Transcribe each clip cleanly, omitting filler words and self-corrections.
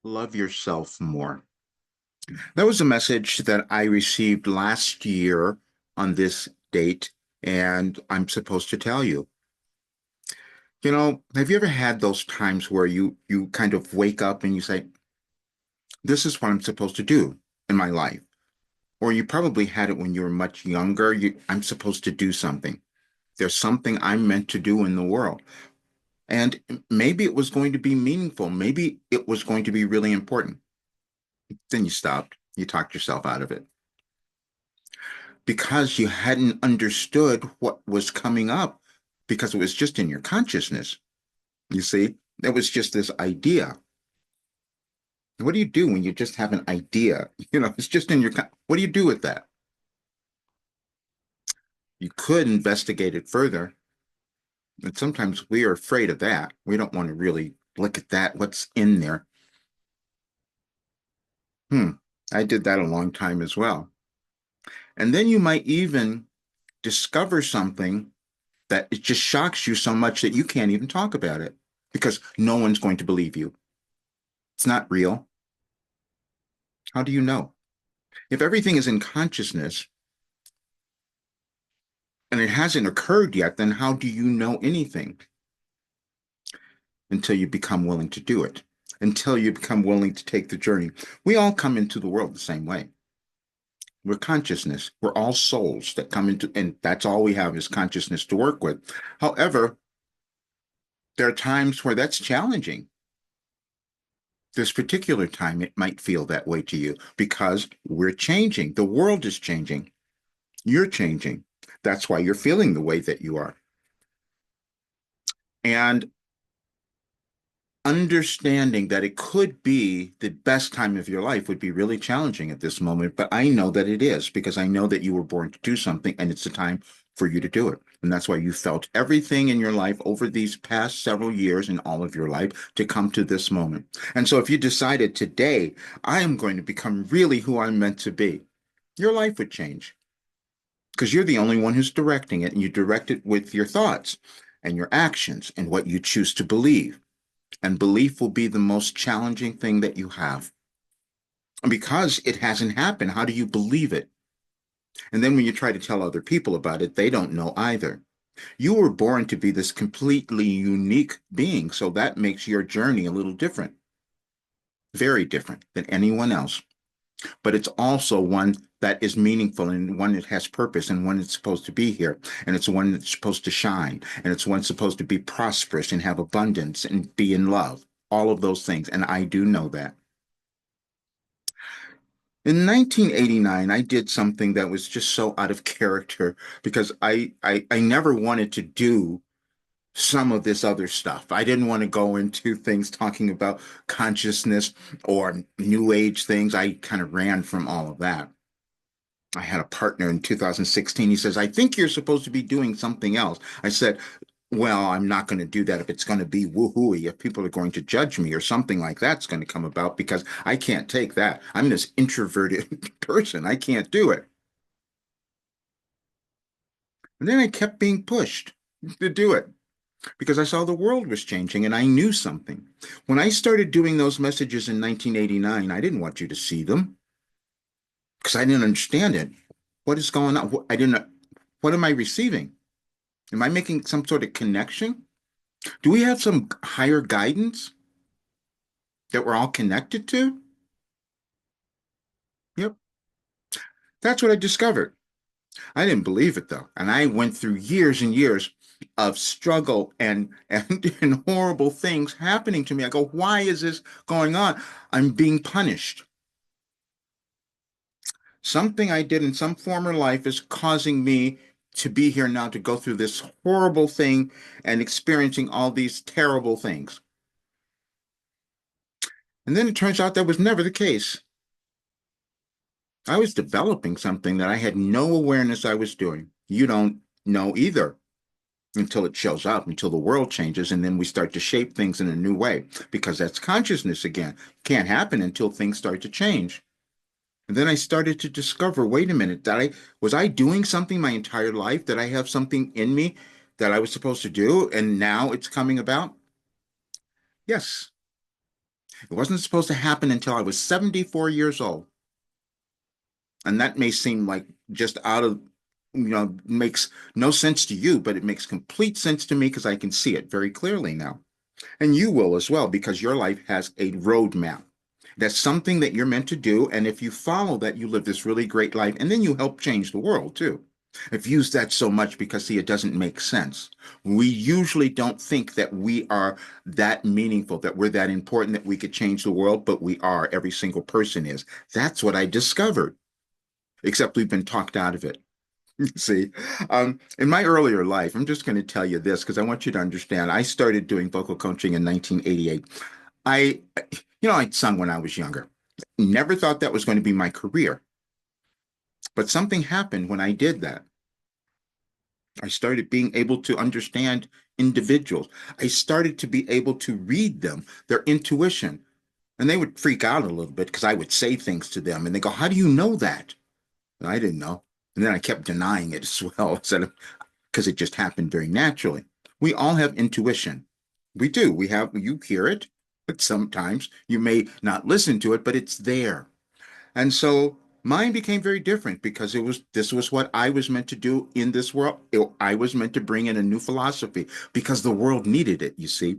Love yourself more. That was a message that I received last year on this date, and I'm supposed to tell you. Have you ever had those times where you kind of wake up and you say, "This is what I'm supposed to do in my life"? Or you probably had it when you were much younger. I'm supposed to do something. There's something I'm meant to do in the world. And maybe it was going to be meaningful. Maybe it was going to be really important. Then you stopped. You talked yourself out of it because you hadn't understood what was coming up because it was just in your consciousness. You see, it was just this idea. What do you do when you just have an idea? It's just in your, what do you do with that? You could investigate it further. And sometimes we are afraid of that. We don't want to really look at that, what's in there. Hmm. I did that a long time as well. And then you might even discover something that it just shocks you so much that you can't even talk about it because no one's going to believe you. It's not real. How do you know? If everything is in consciousness and it hasn't occurred yet, then how do you know anything until you become willing to do it? Until you become willing to take the journey. We all come into the world the same way. We're consciousness. We're all souls that come into, and that's all we have is consciousness to work with. However, there are times where that's challenging. This particular time, it might feel that way to you because we're changing. The world is changing. You're changing. That's why you're feeling the way that you are. And understanding that it could be the best time of your life would be really challenging at this moment. But I know that it is because I know that you were born to do something and it's the time for you to do it. And that's why you felt everything in your life over these past several years in all of your life to come to this moment. And so if you decided today, I am going to become really who I'm meant to be, your life would change because you're the only one who's directing it and you direct it with your thoughts and your actions and what you choose to believe. And belief will be the most challenging thing that you have. And because it hasn't happened, how do you believe it? And then when you try to tell other people about it, they don't know either. You were born to be this completely unique being, so that makes your journey a little different, very different than anyone else. But it's also one that is meaningful and one that has purpose and one that's supposed to be here. And it's one that's supposed to shine. And it's one supposed to be prosperous and have abundance and be in love. All of those things. And I do know that. In 1989, I did something that was just so out of character because I never wanted to do some of this other stuff. I didn't want to go into things talking about consciousness or new age things. I kind of ran from all of that. I had a partner in 2016. He says, "I think you're supposed to be doing something else." I said, "Well, I'm not going to do that if it's going to be woohooey, if people are going to judge me or something like that's going to come about because I can't take that. I'm this introverted person. I can't do it." And then I kept being pushed to do it because I saw the world was changing and I knew something. When I started doing those messages in 1989, I didn't want you to see them because I didn't understand it. What is going on? I didn't, what am I receiving? Am I making some sort of connection? Do we have some higher guidance that we're all connected to? Yep. That's what I discovered. I didn't believe it though. And I went through years and years of struggle and horrible things happening to me. I go, why is this going on? I'm being punished. Something I did in some former life is causing me to be here now to go through this horrible thing and experiencing all these terrible things. And then it turns out that was never the case. I was developing something that I had no awareness I was doing. You don't know either until it shows up, until the world changes, and then we start to shape things in a new way because that's consciousness again. Can't happen until things start to change. And then I started to discover, wait a minute, was I doing something my entire life? Did I have something in me that I was supposed to do? And now it's coming about? Yes. It wasn't supposed to happen until I was 74 years old. And that may seem like just out of, makes no sense to you, but it makes complete sense to me because I can see it very clearly now. And you will as well, because your life has a roadmap. That's something that you're meant to do. And if you follow that, you live this really great life. And then you help change the world too. I've used that so much because, see, it doesn't make sense. We usually don't think that we are that meaningful, that we're that important, that we could change the world, but we are. Every single person is. That's what I discovered, except we've been talked out of it. See, in my earlier life, I'm just going to tell you this because I want you to understand. I started doing vocal coaching in 1988. I, I'd sung when I was younger. Never thought that was going to be my career, but something happened when I did that. I started being able to understand individuals. I started to be able to read them, their intuition. And they would freak out a little bit because I would say things to them and they go, "How do you know that?" And I didn't know. And then I kept denying it as well, instead because it just happened very naturally. We all have intuition. We do. You hear it, but sometimes you may not listen to it, but it's there. And so mine became very different because this was what I was meant to do in this world. I was meant to bring in a new philosophy because the world needed it, you see.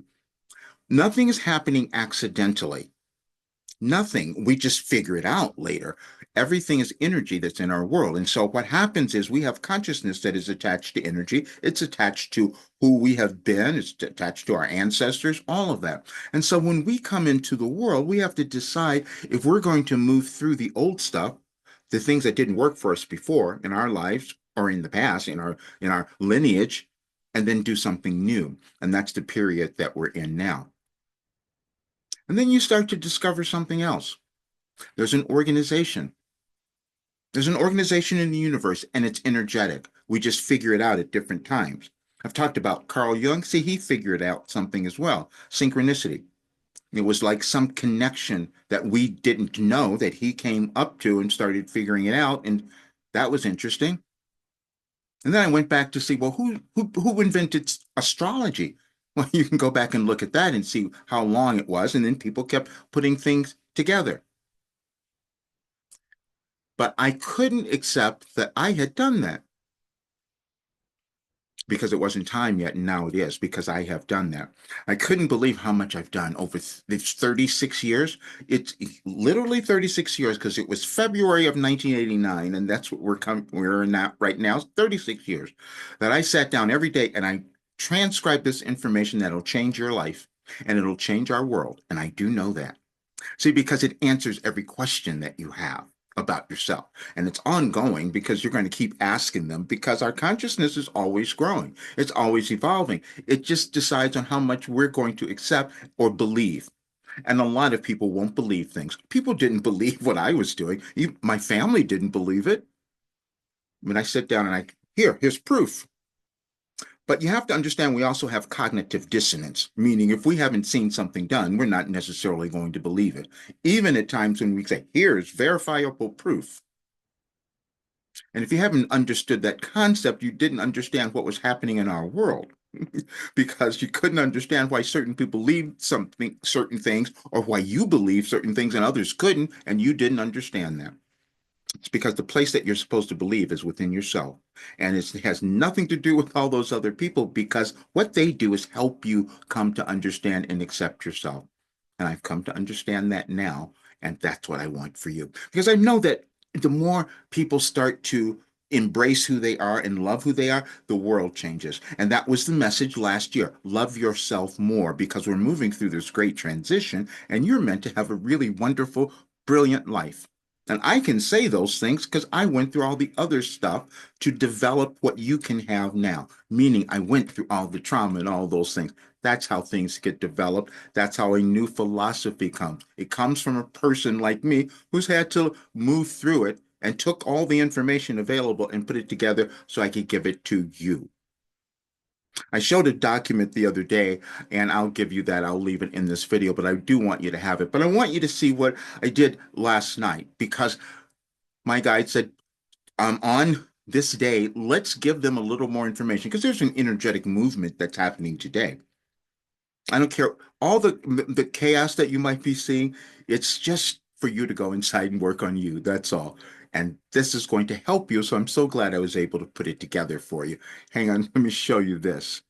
Nothing is happening accidentally. Nothing. We just figure it out later. Everything is energy that's in our world. And so what happens is we have consciousness that is attached to energy. It's attached to who we have been. It's attached to our ancestors, all of that. And so when we come into the world, we have to decide if we're going to move through the old stuff, the things that didn't work for us before in our lives or in the past, in our lineage, and then do something new. And that's the period that we're in now. And then you start to discover something else. There's an organization. There's an organization in the universe, and it's energetic. We just figure it out at different times. I've talked about Carl Jung. See, he figured out something as well, synchronicity. It was like some connection that we didn't know that he came up to and started figuring it out. And that was interesting. And then I went back to see, well, who invented astrology? Well, you can go back and look at that and see how long it was. And then people kept putting things together. But I couldn't accept that I had done that because it wasn't time yet, and now it is because I have done that. I couldn't believe how much I've done over it's 36 years. It's literally 36 years because it was February of 1989, and that's what we're in that right now, 36 years that I sat down every day and I transcribed this information that'll change your life and it'll change our world. And I do know that. See, because it answers every question that you have about yourself. And it's ongoing because you're going to keep asking them because our consciousness is always growing. It's always evolving. It just decides on how much we're going to accept or believe. And a lot of people won't believe things. People didn't believe what I was doing. My family didn't believe it. When I sit down and here's proof. But you have to understand we also have cognitive dissonance, meaning if we haven't seen something done, we're not necessarily going to believe it. Even at times when we say, here's verifiable proof. And if you haven't understood that concept, you didn't understand what was happening in our world because you couldn't understand why certain people believe certain things, or why you believe certain things and others couldn't, and you didn't understand that. It's because the place that you're supposed to believe is within yourself. And it has nothing to do with all those other people because what they do is help you come to understand and accept yourself. And I've come to understand that now. And that's what I want for you. Because I know that the more people start to embrace who they are and love who they are, the world changes. And that was the message last year. Love yourself more because we're moving through this great transition and you're meant to have a really wonderful, brilliant life. And I can say those things because I went through all the other stuff to develop what you can have now. Meaning, I went through all the trauma and all those things. That's how things get developed. That's how a new philosophy comes. It comes from a person like me who's had to move through it and took all the information available and put it together so I could give it to you. I showed a document the other day, and I'll give you that. I'll leave it in this video, but I do want you to have it. But I want you to see what I did last night because my guide said, on this day, let's give them a little more information because there's an energetic movement that's happening today. I don't care all the chaos that you might be seeing. It's just for you to go inside and work on you. That's all. And this is going to help you. So I'm so glad I was able to put it together for you. Hang on, let me show you this.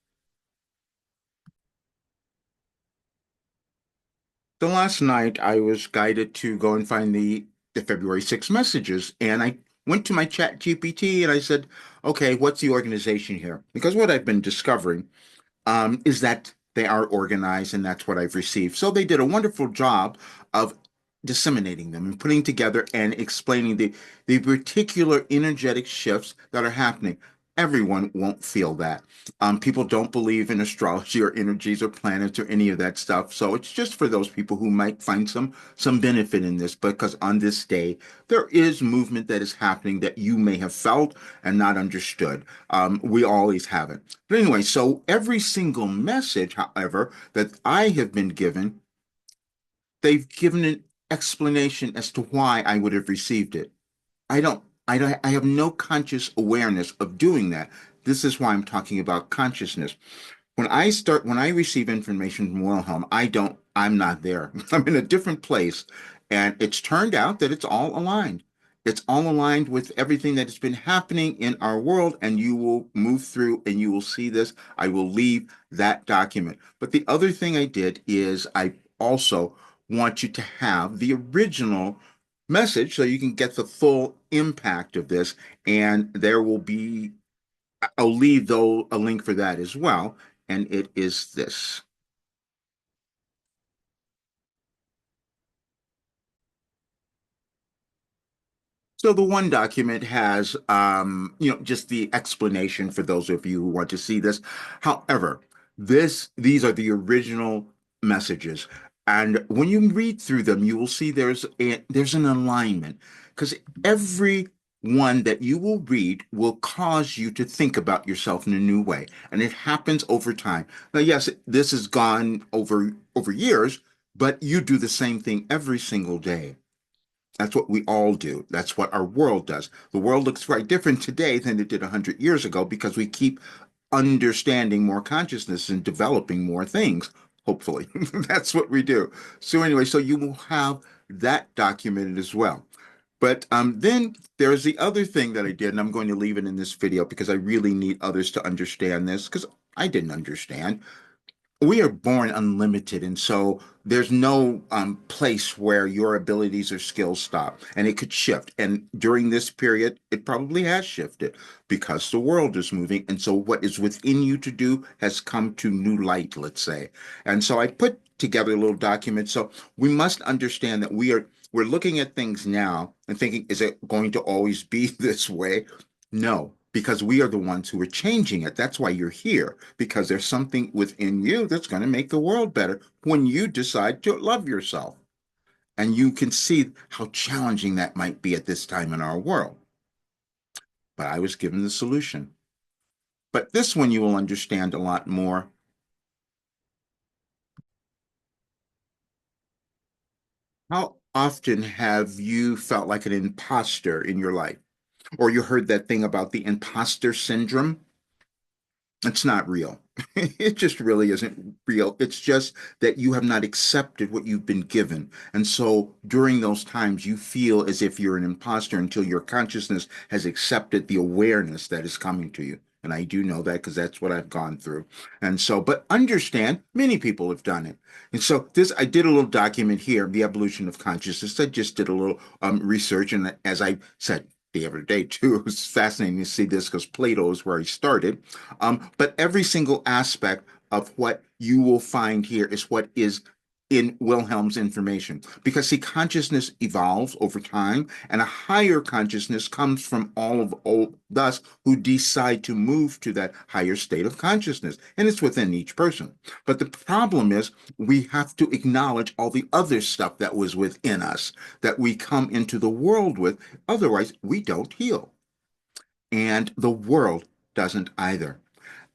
The last night I was guided to go and find the February 6 messages, and I went to my chat GPT and I said, okay, what's the organization here? Because what I've been discovering is that they are organized, and that's what I've received. So they did a wonderful job of disseminating them and putting together and explaining the particular energetic shifts that are happening. Everyone won't feel that. People don't believe in astrology or energies or planets or any of that stuff. So it's just for those people who might find some benefit in this, because on this day there is movement that is happening that you may have felt and not understood. We always have it. But anyway, so every single message, however, that I have been given, they've given an explanation as to why I would have received it. I have no conscious awareness of doing that. This is why I'm talking about consciousness. When I receive information from Wilhelm, I'm not there. I'm in a different place. And it's turned out that it's all aligned. It's all aligned with everything that has been happening in our world, and you will move through and you will see this. I will leave that document. But the other thing I did is I also want you to have the original message so you can get the full impact of this. And there will be I'll leave though a link for that as well, and it is this. So the one document has, just the explanation for those of you who want to see this. However, these are the original messages, and when you read through them, you will see there's an alignment because every one that you will read will cause you to think about yourself in a new way, and it happens over time. Now, yes, this has gone over years, but you do the same thing every single day. That's what we all do. That's what our world does. The world looks quite different today than it did 100 years ago because we keep understanding more consciousness and developing more things, hopefully. That's what we do. So, anyway, so you will have that documented as well. But then there's the other thing that I did, and I'm going to leave it in this video because I really need others to understand this because I didn't understand. We are born unlimited, and so there's no place where your abilities or skills stop, and it could shift. And during this period, it probably has shifted because the world is moving, and so what is within you to do has come to new light, let's say. And so I put together a little document. So we must understand that we're looking at things now and thinking, is it going to always be this way? No, because we are the ones who are changing it. That's why you're here, because there's something within you that's going to make the world better when you decide to love yourself. And you can see how challenging that might be at this time in our world. But I was given the solution. But this one you will understand a lot more. How often have you felt like an imposter in your life? Or you heard that thing about the imposter syndrome? It's not real. It just really isn't real. It's just that you have not accepted what you've been given. And so during those times, you feel as if you're an imposter until your consciousness has accepted the awareness that is coming to you. And I do know that because that's what I've gone through. And so, but understand, many people have done it. And so I did a little document here, the evolution of consciousness. I just did a little research. And as I said, the other day too. It was fascinating to see this because Plato is where he started. But every single aspect of what you will find here is what is in Wilhelm's information. Because see, consciousness evolves over time, and a higher consciousness comes from all us who decide to move to that higher state of consciousness. And it's within each person. But the problem is we have to acknowledge all the other stuff that was within us that we come into the world with. Otherwise, we don't heal. And the world doesn't either.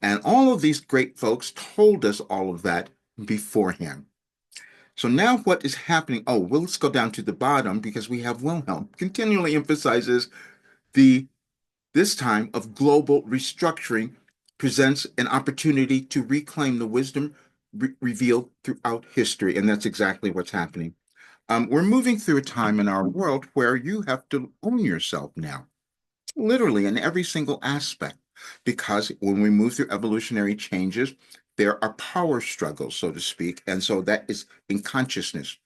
And all of these great folks told us all of that beforehand. So now what is happening? Oh, well, let's go down to the bottom because we have Wilhelm continually emphasizes the this time of global restructuring presents an opportunity to reclaim the wisdom revealed throughout history, and that's exactly what's happening. We're moving through a time in our world where you have to own yourself now, literally in every single aspect, because when we move through evolutionary changes, there are power struggles, so to speak, and so that is in consciousness.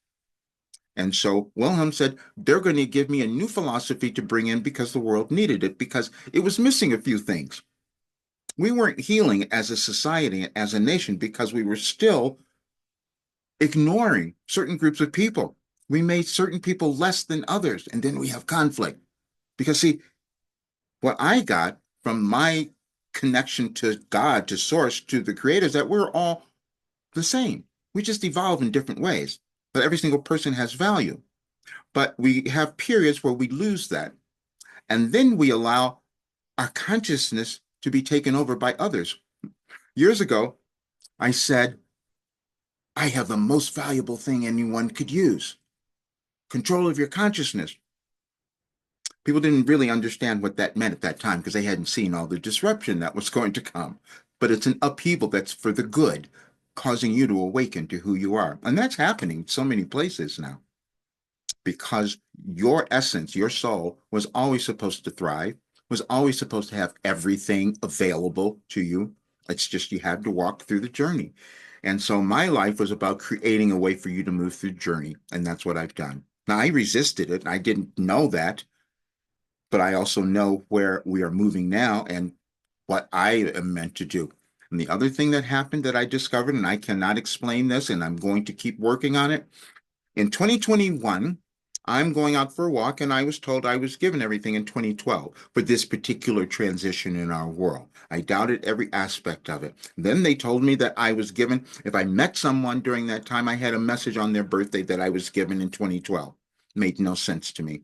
And so Wilhelm said, they're going to give me a new philosophy to bring in because the world needed it, because it was missing a few things. We weren't healing as a society, as a nation, because we were still ignoring certain groups of people. We made certain people less than others, and then we have conflict. Because, see, what I got from my connection to God, to Source, to the Creator, is that we're all the same. We just evolve in different ways, but every single person has value. But we have periods where we lose that. And then we allow our consciousness to be taken over by others. Years ago, I said, I have the most valuable thing anyone could use, control of your consciousness. People didn't really understand what that meant at that time because they hadn't seen all the disruption that was going to come. But it's an upheaval that's for the good, causing you to awaken to who you are. And that's happening in so many places now because your essence, your soul, was always supposed to thrive, was always supposed to have everything available to you. It's just you had to walk through the journey. And so my life was about creating a way for you to move through the journey. And that's what I've done. Now, I resisted it. I didn't know that, but I also know where we are moving now and what I am meant to do. And the other thing that happened that I discovered, and I cannot explain this, and I'm going to keep working on it. In 2021, I'm going out for a walk, and I was told I was given everything in 2012 for this particular transition in our world. I doubted every aspect of it. Then they told me that I was given, if I met someone during that time, I had a message on their birthday that I was given in 2012. Made no sense to me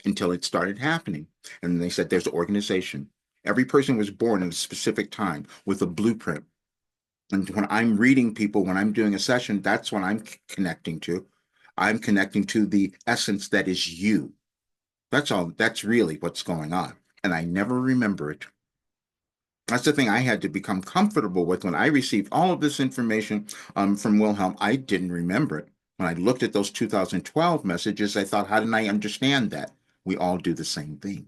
until it started happening. And they said there's an organization. Every person was born at a specific time with a blueprint. And when I'm reading people, when I'm doing a session, that's what I'm connecting to. I'm connecting to the essence that is you. That's all. That's really what's going on. And I never remember it. That's the thing I had to become comfortable with when I received all of this information from Wilhelm. I didn't remember it. When I looked at those 2012 messages, I thought, how didn't I understand that? We all do the same thing.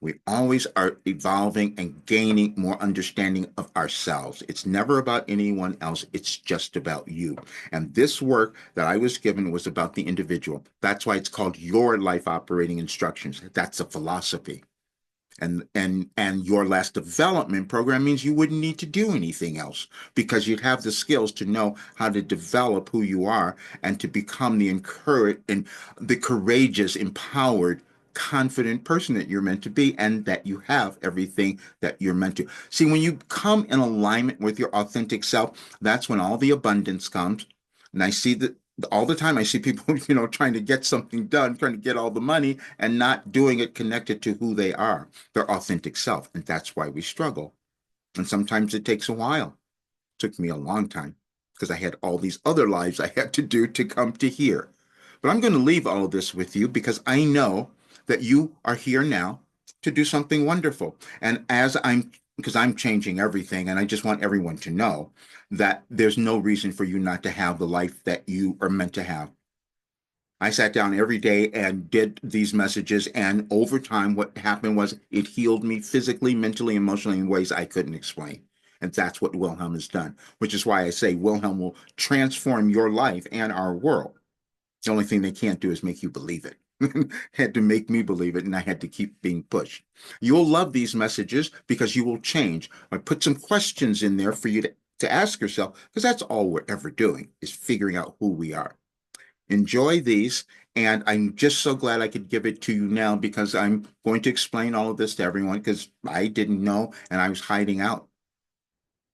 We always are evolving and gaining more understanding of ourselves. It's never about anyone else. It's just about you. And this work that I was given was about the individual. That's why it's called Your Life Operating Instructions. That's a philosophy. And your last development program means you wouldn't need to do anything else because you'd have the skills to know how to develop who you are and to become the encouraged and the courageous, empowered, confident person that you're meant to be and that you have everything that you're meant to. See, when you come in alignment with your authentic self, that's when all the abundance comes. And I see that all the time I see people, trying to get something done, trying to get all the money and not doing it connected to who they are, their authentic self. And that's why we struggle. And sometimes it takes a while. It took me a long time because I had all these other lives I had to do to come to here. But I'm going to leave all of this with you because I know that you are here now to do something wonderful. And because I'm changing everything, and I just want everyone to know that there's no reason for you not to have the life that you are meant to have. I sat down every day and did these messages, and over time, what happened was it healed me physically, mentally, emotionally in ways I couldn't explain. And that's what Wilhelm has done, which is why I say Wilhelm will transform your life and our world. The only thing they can't do is make you believe it. Had to make me believe it, and I had to keep being pushed. You'll love these messages because you will change. I put some questions in there for you to ask yourself, because that's all we're ever doing is figuring out who we are. Enjoy these, and I'm just so glad I could give it to you now because I'm going to explain all of this to everyone because I didn't know and I was hiding out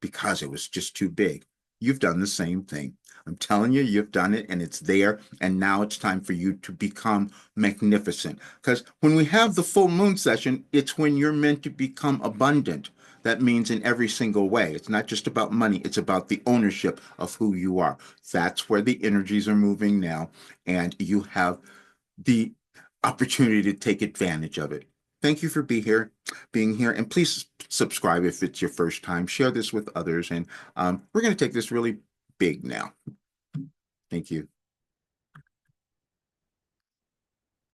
because it was just too big. You've done the same thing. I'm telling you, you've done it and it's there. And now it's time for you to become magnificent. Because when we have the full moon session, it's when you're meant to become abundant. That means in every single way. It's not just about money, it's about the ownership of who you are. That's where the energies are moving now. And you have the opportunity to take advantage of it. Thank you for being here, and please subscribe if it's your first time. Share this with others, and we're going to take this really big now. Thank you.